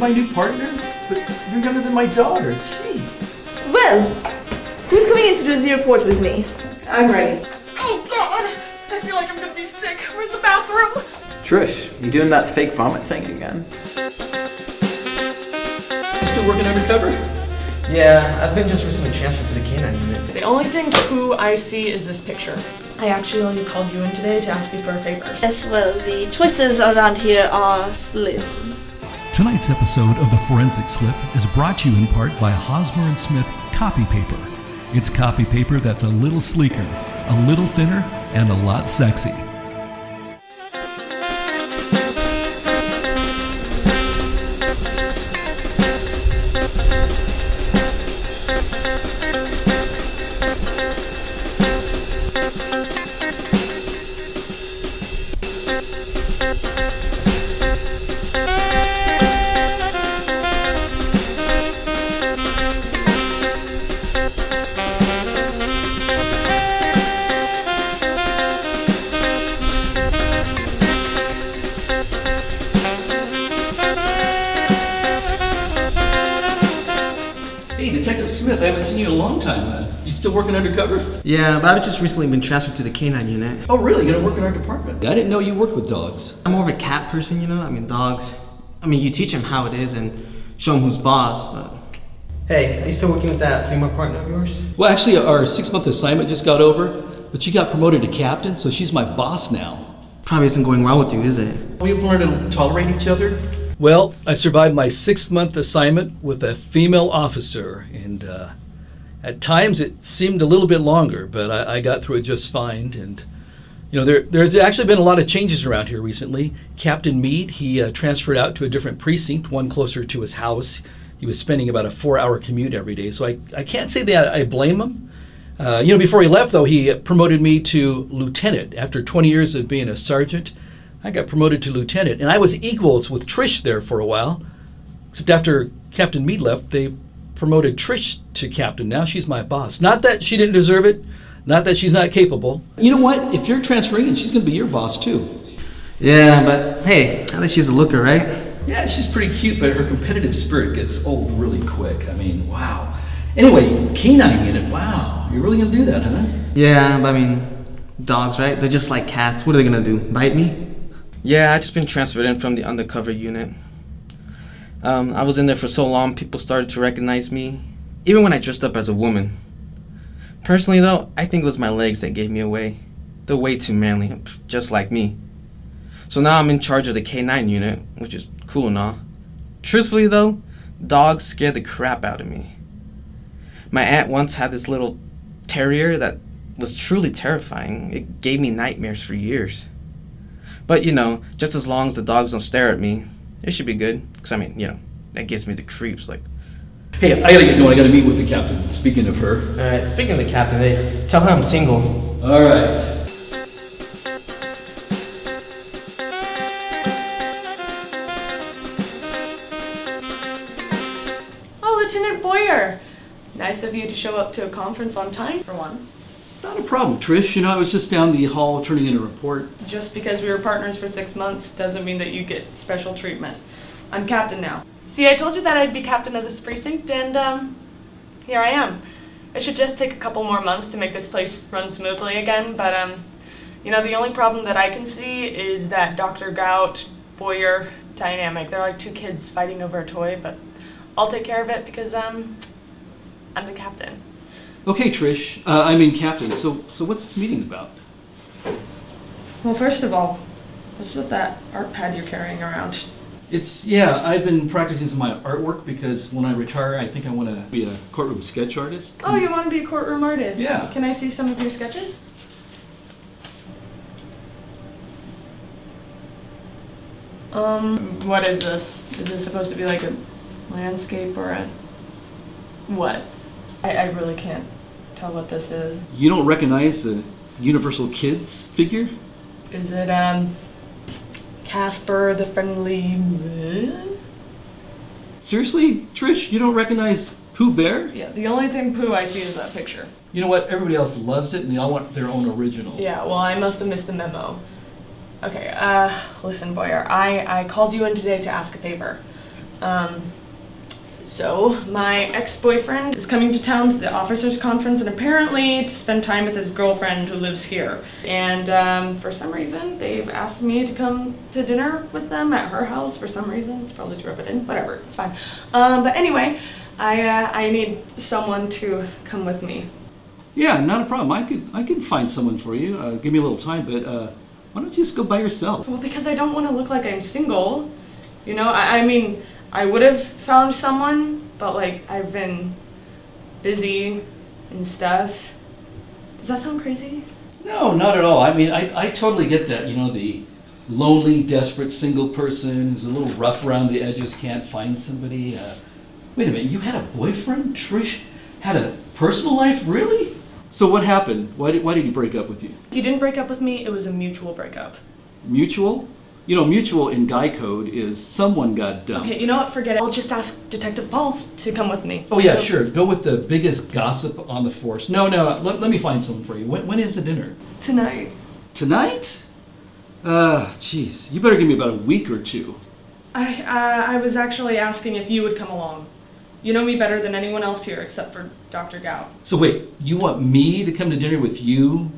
my new partner? But you're younger than my daughter. Jeez. Well, who's coming in to do the report with me? I'm ready. Oh God! I feel like I'm gonna be sick. Where's the bathroom? Trish, you doing that fake vomit thing again? Still working undercover? Yeah, I've been just recently transferred to the canine unit. The only thing poo I see is this picture. I actually called you in today to ask you for a favor. As well, the choices around here are slim. Tonight's episode of The Forensic Slip is brought to you in part by Hosmer & Smith Copy Paper. It's copy paper that's a little sleeker, a little thinner, and a lot sexy. Hey, Detective Smith, I haven't seen you in a long time. You still working undercover? Yeah, but I've just recently been transferred to the canine unit. Oh, really? You're gonna work in our department? I didn't know you worked with dogs. I'm more of a cat person, you know? Dogs. You teach them how it is and show them who's boss, but... Hey, are you still working with that female partner of yours? Well, actually, our 6-month assignment just got over, but she got promoted to captain, so she's my boss now. Probably isn't going well with you, is it? We've learned to tolerate each other. Well, I survived my 6-month assignment with a female officer, and at times it seemed a little bit longer, but I got through it just fine. And there's actually been a lot of changes around here recently. Captain Meade, he transferred out to a different precinct, one closer to his house. He was spending about a 4-hour commute every day, so I can't say that I blame him. Before he left, though, he promoted me to lieutenant. After 20 years of being a sergeant, I got promoted to lieutenant, and I was equals with Trish there for a while. Except after Captain Meade left, they promoted Trish to captain. Now she's my boss. Not that she didn't deserve it, not that she's not capable. You know what? If you're transferring in, she's going to be your boss, too. Yeah, but hey, at least she's a looker, right? Yeah, she's pretty cute, but her competitive spirit gets old really quick. Wow. Anyway, canine unit, wow. You're really going to do that, huh? Yeah, but dogs, right? They're just like cats. What are they gonna do? Bite me? Yeah, I just been transferred in from the undercover unit. I was in there for so long, people started to recognize me, even when I dressed up as a woman. Personally, though, I think it was my legs that gave me away. They're way too manly, just like me. So now I'm in charge of the K9 unit, which is cool and all. Truthfully, though, dogs scare the crap out of me. My aunt once had this little terrier that was truly terrifying. It gave me nightmares for years. But, just as long as the dogs don't stare at me, it should be good. Because, that gives me the creeps, like... Hey, I gotta get going. I gotta meet with the captain. Speaking of her. Alright, speaking of the captain, hey, tell her I'm single. Alright. Oh, Lieutenant Boyer. Nice of you to show up to a conference on time for once. Not a problem, Trish. I was just down the hall turning in a report. Just because we were partners for 6 months doesn't mean that you get special treatment. I'm captain now. See, I told you that I'd be captain of this precinct, and here I am. It should just take a couple more months to make this place run smoothly again, but the only problem that I can see is that Dr. Gout, Boyer dynamic. They're like two kids fighting over a toy, but I'll take care of it because I'm the captain. Okay, Trish. Captain. So what's this meeting about? Well, first of all, what's with that art pad you're carrying around? I've been practicing some of my artwork because when I retire, I think I want to be a courtroom sketch artist. Oh, you want to be a courtroom artist? Yeah. Can I see some of your sketches? What is this? Is this supposed to be like a landscape or a... what? I really can't tell what this is. You don't recognize the Universal Kids figure? Is it, Casper the Friendly... Seriously, Trish, you don't recognize Pooh Bear? Yeah, the only thing Pooh I see is that picture. You know what? Everybody else loves it and they all want their own original. Yeah, well, I must have missed the memo. Okay, listen, Boyer, I called you in today to ask a favor. So, my ex-boyfriend is coming to town to the officers' conference and apparently to spend time with his girlfriend who lives here. And for some reason, they've asked me to come to dinner with them at her house for some reason. It's probably to rub it in. Whatever, it's fine. But anyway, I need someone to come with me. Yeah, not a problem. I could find someone for you. Give me a little time, but why don't you just go by yourself? Well, because I don't want to look like I'm single. You know, I mean, I would have found someone, but like I've been busy and stuff. Does that sound crazy? No, not at all. I mean, I totally get that. You know, the lonely, desperate single person who's a little rough around the edges, can't find somebody. Wait a minute, you had a boyfriend? Trish had a personal life? Really? So what happened? Why did he break up with you? He didn't break up with me, it was a mutual breakup. Mutual? You know, mutual in guy code is someone got dumped. Okay, you know what? Forget it. I'll just ask Detective Paul to come with me. Oh yeah, sure. Go with the biggest gossip on the force. No, let me find someone for you. When is the dinner? Tonight. Tonight? Jeez. You better give me about a week or two. I was actually asking if you would come along. You know me better than anyone else here except for Dr. Gout. So wait, you want me to come to dinner with you,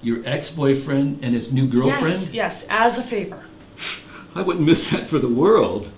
your ex-boyfriend, and his new girlfriend? Yes, as a favor. I wouldn't miss that for the world.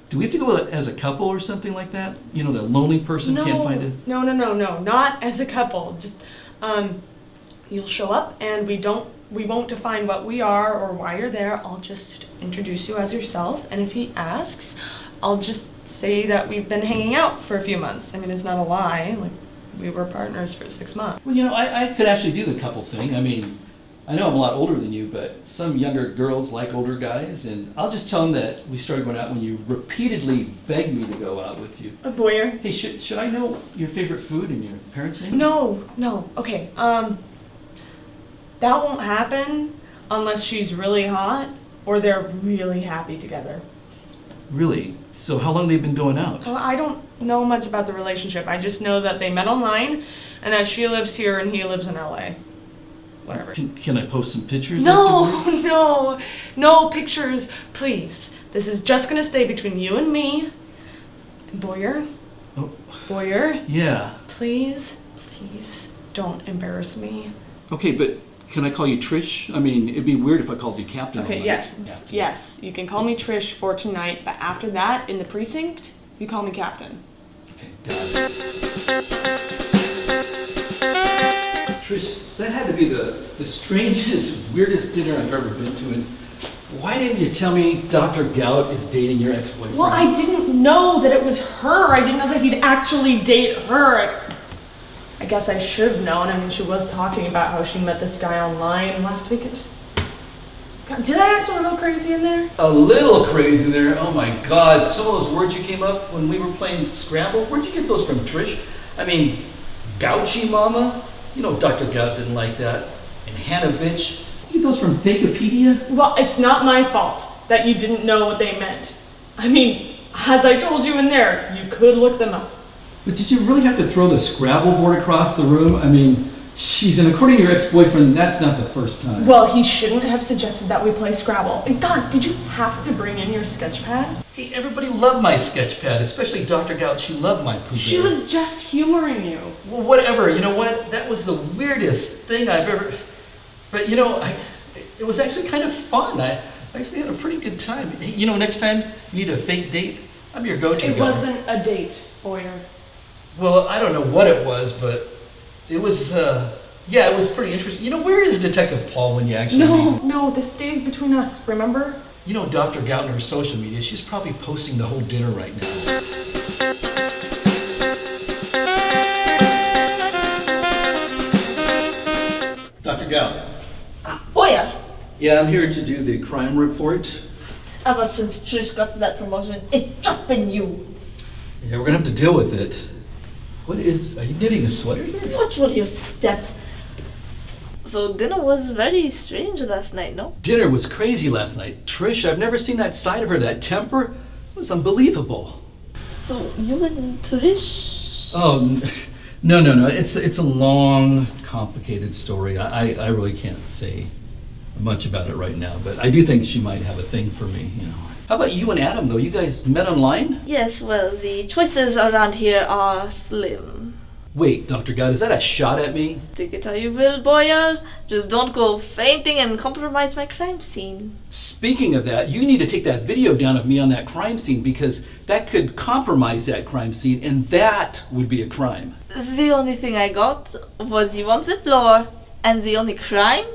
Do we have to go as a couple or something like that? You know, the lonely person can't find it? No, not as a couple. Just, you'll show up and we won't define what we are or why you're there. I'll just introduce you as yourself, and if he asks, I'll just say that we've been hanging out for a few months. I mean, it's not a lie. Like, we were partners for 6 months. Well, you know, I could actually do the couple thing. I mean, I know I'm a lot older than you, but some younger girls like older guys, and I'll just tell them that we started going out when you repeatedly begged me to go out with you. A Boyer? Hey, should I know your favorite food and your parents' name? No. Okay, that won't happen unless she's really hot or they're really happy together. Really? So how long have they been going out? Well, I don't know much about the relationship. I just know that they met online and that she lives here and he lives in LA. Whatever. Can I post some pictures? No pictures, please. This is just gonna stay between you and me. And Boyer? Oh. Boyer? Yeah. Please don't embarrass me. Okay, but can I call you Trish? I mean, it'd be weird if I called you Captain. Okay, all night. yes. You can call me Trish for tonight, but after that, in the precinct, you call me Captain. Okay, got it. Trish, that had to be the strangest, weirdest dinner I've ever been to, and why didn't you tell me Dr. Gout is dating your ex-boyfriend? Well, I didn't know that it was her. I didn't know that he'd actually date her. I guess I should have known. I mean, she was talking about how she met this guy online last week. God, did I act a little crazy in there? A little crazy there. Oh my God. Some of those words you came up when we were playing Scrabble, where'd you get those from, Trish? I mean, Gouchy Mama? You know Dr. Gout didn't like that. And Hannah Bitch? You get those from Fakepedia? Well, it's not my fault that you didn't know what they meant. I mean, as I told you in there, you could look them up. But did you really have to throw the Scrabble board across the room? I mean, jeez, and according to your ex-boyfriend, that's not the first time. Well, he shouldn't have suggested that we play Scrabble. And God, did you have to bring in your sketch pad? Hey, everybody loved my sketch pad, especially Dr. Gout. She loved my poop. She was just humoring you. Well, whatever. You know what? That was the weirdest thing I've ever... But, you know, it was actually kind of fun. I actually had a pretty good time. Hey, you know, next time you need a fake date, I'm your go-to guy. It wasn't a date, Boyer. Well, I don't know what it was, but it was, it was pretty interesting. You know, where is Detective Paul when you actually meet? No, this stays between us, remember? You know Dr. Gout on her social media, she's probably posting the whole dinner right now. Dr. Gout. Boyer! Yeah, I'm here to do the crime report. Ever since Trish got that promotion, it's just been you. Yeah, we're gonna have to deal with it. Are you knitting a sweater there? Watch with your step. So dinner was very strange last night, no? Dinner was crazy last night. Trish, I've never seen that side of her, that temper. It was unbelievable. So you and Trish? Oh, no. It's a long, complicated story. I really can't say much about it right now, but I do think she might have a thing for me, you know. How about you and Adam, though? You guys met online? Yes, well, the choices around here are slim. Wait, Dr. God, is that a shot at me? Take it how you will, Boyer. Just don't go fainting and compromise my crime scene. Speaking of that, you need to take that video down of me on that crime scene because that could compromise that crime scene, and that would be a crime. The only thing I got was you on the floor, and the only crime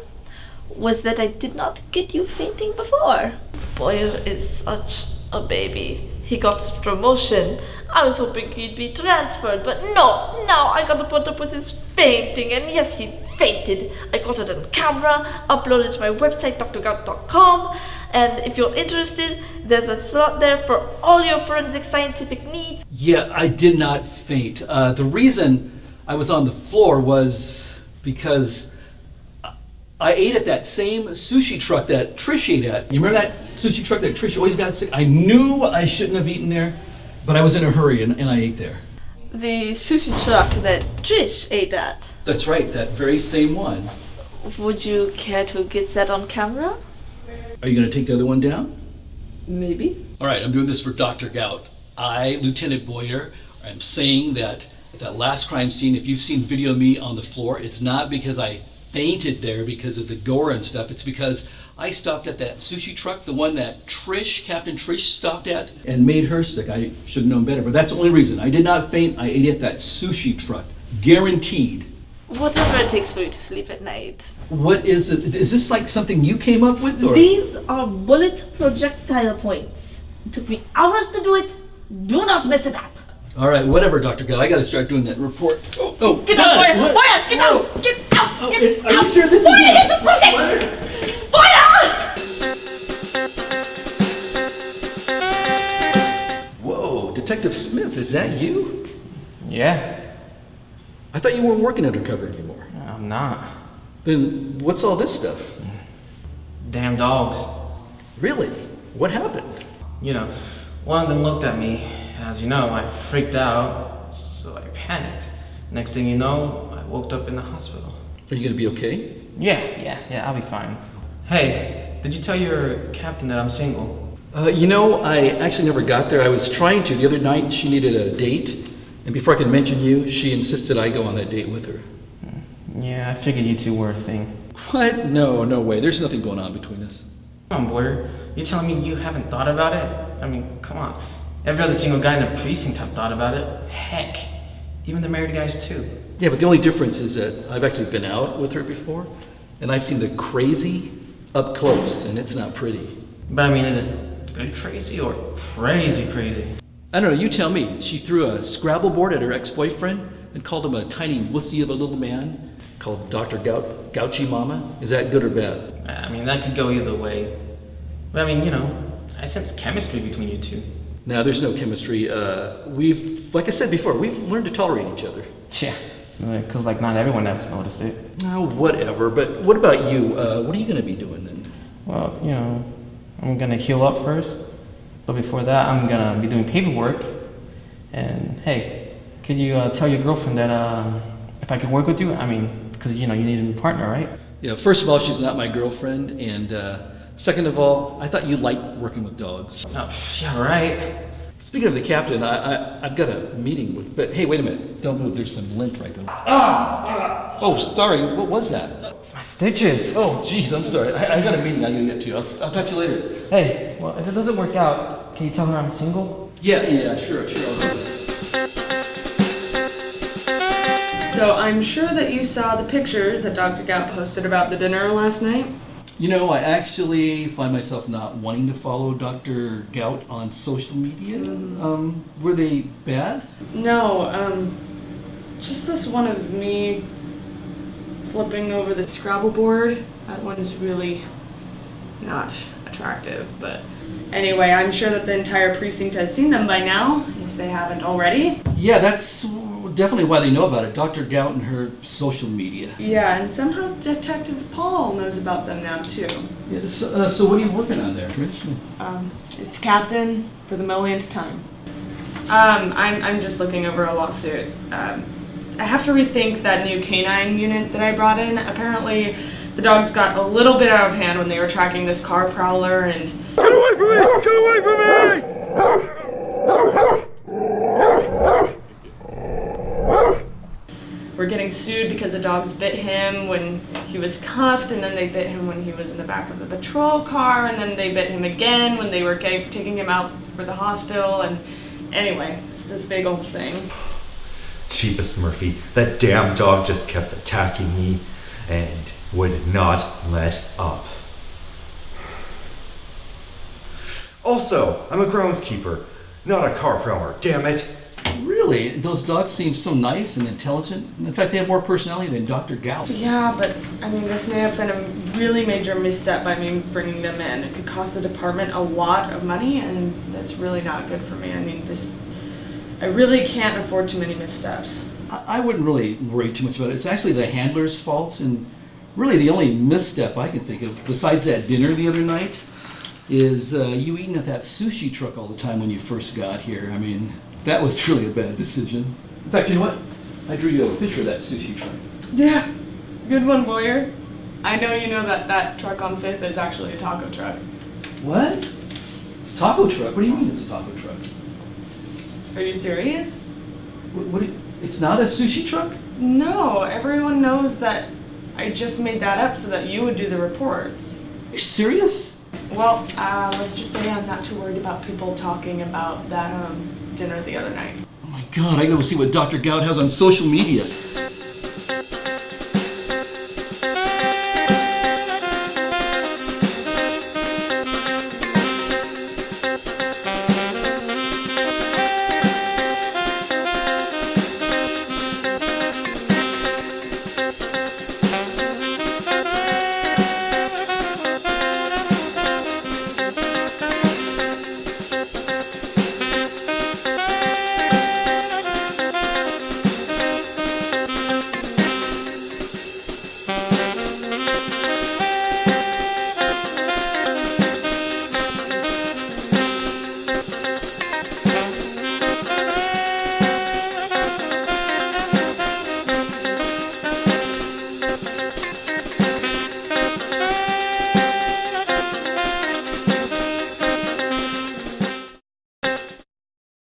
was that I did not get you fainting before. Boyer is such a baby. He got his promotion. I was hoping he'd be transferred, but no, now I gotta put up with his fainting, and yes, he fainted. I got it on camera, uploaded to my website, drgout.com, and if you're interested, there's a slot there for all your forensic scientific needs. Yeah, I did not faint. The reason I was on the floor was because I ate at that same sushi truck that Trish ate at. You remember that sushi truck that Trish always got sick? I knew I shouldn't have eaten there, but I was in a hurry and I ate there. The sushi truck that Trish ate at. That's right, that very same one. Would you care to get that on camera? Are you going to take the other one down? Maybe. All right, I'm doing this for Dr. Gout. I, Lieutenant Boyer, am saying that at that last crime scene, if you've seen video of me on the floor, it's not because I fainted there because of the gore and stuff. It's because I stopped at that sushi truck, the one that Captain Trish stopped at, and made her sick. I should have known better, but that's the only reason. I did not faint. I ate at that sushi truck. Guaranteed. Whatever it takes for you to sleep at night. What is it? Is this like something you came up with? Or? These are bullet projectile points. It took me hours to do it. Do not mess it up. All right, whatever, Dr. Guy. I got to start doing that report. Oh, Get out, Boyer! Boyer, get out! Get out! Get Are out! you sure this Boyer, is get to protect! Boyer! Whoa, Detective Smith, is that you? Yeah, I thought you weren't working undercover anymore. I'm not. Then what's all this stuff? Damn dogs. Really? What happened? You know, one of them looked at me. As you know, I freaked out, so I panicked. Next thing you know, I woke up in the hospital. Are you gonna be okay? Yeah, I'll be fine. Hey, did you tell your captain that I'm single? I actually never got there. I was trying to. The other night, she needed a date, and before I could mention you, she insisted I go on that date with her. Yeah, I figured you two were a thing. What? No way. There's nothing going on between us. Come on, Boyer. You telling me you haven't thought about it? I mean, come on. Every other single guy in the precinct have thought about it. Heck, even the married guys too. Yeah, but the only difference is that I've actually been out with her before, and I've seen the crazy up close, and it's not pretty. But I mean, is it good crazy or crazy crazy? I don't know, you tell me. She threw a Scrabble board at her ex-boyfriend and called him a tiny wussy of a little man, called Dr. Gouchy Mama. Is that good or bad? I mean, that could go either way. But I mean, I sense chemistry between you two. No, there's no chemistry. We've, like I said before, we've learned to tolerate each other. Yeah, because not everyone has noticed it. Oh, whatever. But what about you? What are you going to be doing then? Well, I'm going to heal up first. But before that, I'm going to be doing paperwork. And hey, could you tell your girlfriend that if I can work with you? I mean, because, you need a new partner, right? Yeah, first of all, she's not my girlfriend. And second of all, I thought you liked working with dogs. Oh, yeah, right. Speaking of the captain, I've got a meeting with, but hey, wait a minute. Don't move. There's some lint right there. Oh, sorry. What was that? It's my stitches. Oh, geez, I'm sorry. I got a meeting I gotta get to. I'll talk to you later. Hey, well, if it doesn't work out, can you tell her I'm single? Yeah, sure. I'll do that. So I'm sure that you saw the pictures that Dr. Gout posted about the dinner last night. I actually find myself not wanting to follow Dr. Gout on social media. Were they bad? No, just this one of me flipping over the Scrabble board. That one's really not attractive, but anyway, I'm sure that the entire precinct has seen them by now, if they haven't already. Yeah, that's definitely why they know about it. Dr. Gout and her social media. Yeah, and somehow Detective Paul knows about them now too. Yeah, so what are you working on there, Trish? It's Captain for the millionth time. I'm just looking over a lawsuit. I have to rethink that new canine unit that I brought in. Apparently, The dogs got a little bit out of hand when they were tracking this car prowler and... Get away from me! Get away from me! We're getting sued because the dogs bit him when he was cuffed, and then they bit him when he was in the back of the patrol car, and then they bit him again when they were taking him out for the hospital, and anyway, it's this big old thing. Cheapest Murphy, that damn dog just kept attacking me and would not let up. Also, I'm a groundskeeper, not a car prowler, damn it. Really? Those dogs seem so nice and intelligent. In fact, they have more personality than Dr. Gout. Yeah, but I mean, this may have been a really major misstep by me bringing them in. It could cost the department a lot of money, and that's really not good for me. I mean, I really can't afford too many missteps. I wouldn't really worry too much about it. It's actually the handler's fault, and really the only misstep I can think of, besides that dinner the other night, is you eating at that sushi truck all the time when you first got here. I mean, that was really a bad decision. In fact, you know what? I drew you a picture of that sushi truck. Yeah, good one, Boyer. I know you know that truck on 5th is actually a taco truck. What? Taco truck? What do you mean it's a taco truck? Are you serious? It's not a sushi truck? No, everyone knows that I just made that up so that you would do the reports. Are you serious? Well, let's just say I'm not too worried about people talking about that dinner the other night. Oh my God, I gotta see what Dr. Gout has on social media.